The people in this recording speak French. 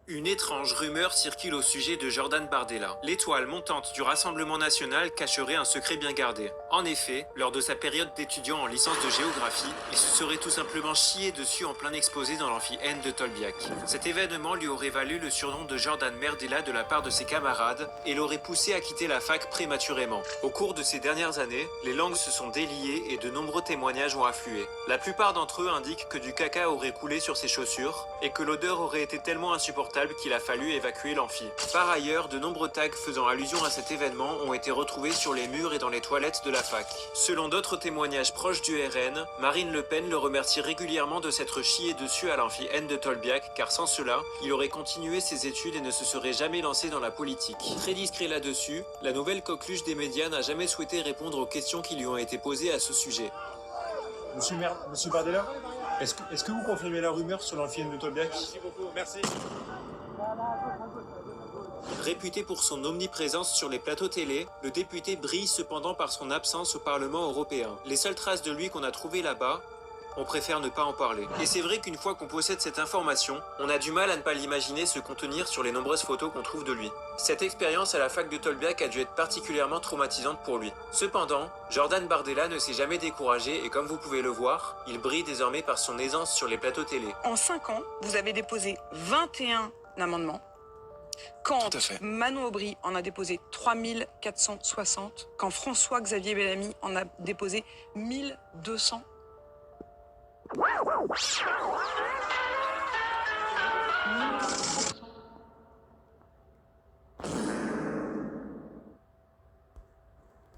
Une étrange rumeur circule au sujet de Jordan Bardella. L'étoile montante du Rassemblement national cacherait un secret bien gardé. En effet, lors de sa période d'étudiant en licence de géographie, il se serait tout simplement chié dessus en plein exposé dans l'amphi N de Tolbiac. Cet événement lui aurait valu le surnom de Jordan Merdella de la part de ses camarades et l'aurait poussé à quitter la fac prématurément. Au cours de ces dernières années, les langues se sont déliées et de nombreux témoignages ont afflué. La plupart d'entre eux indiquent que du caca aurait coulé sur ses chaussures et que l'odeur aurait été tellement insupportable qu'il a fallu évacuer l'amphi. Par ailleurs, de nombreux tags faisant allusion à cet événement ont été retrouvés sur les murs et dans les toilettes de la fac. Selon d'autres témoignages proches du RN, Marine Le Pen le remercie régulièrement de s'être chié dessus à l'amphi N de Tolbiac, car sans cela, il aurait continué ses études et ne se serait jamais lancé dans la politique. Très discret là-dessus, la nouvelle coqueluche des médias n'a jamais souhaité répondre aux questions qui lui ont été posées à ce sujet. Monsieur Bardella, est-ce que vous confirmez la rumeur sur l'amphi N de Tolbiac? Merci beaucoup, merci. Réputé pour son omniprésence sur les plateaux télé, le député brille cependant par son absence au Parlement européen. Les seules traces de lui qu'on a trouvées là-bas, on préfère ne pas en parler. Et c'est vrai qu'une fois qu'on possède cette information, on a du mal à ne pas l'imaginer se contenir sur les nombreuses photos qu'on trouve de lui. Cette expérience à la fac de Tolbiac a dû être particulièrement traumatisante pour lui. Cependant, Jordan Bardella ne s'est jamais découragé et comme vous pouvez le voir, il brille désormais par son aisance sur les plateaux télé. En 5 ans, vous avez déposé 21 amendements. Quand Manon Aubry en a déposé 3460, quand François-Xavier Bellamy en a déposé 1200.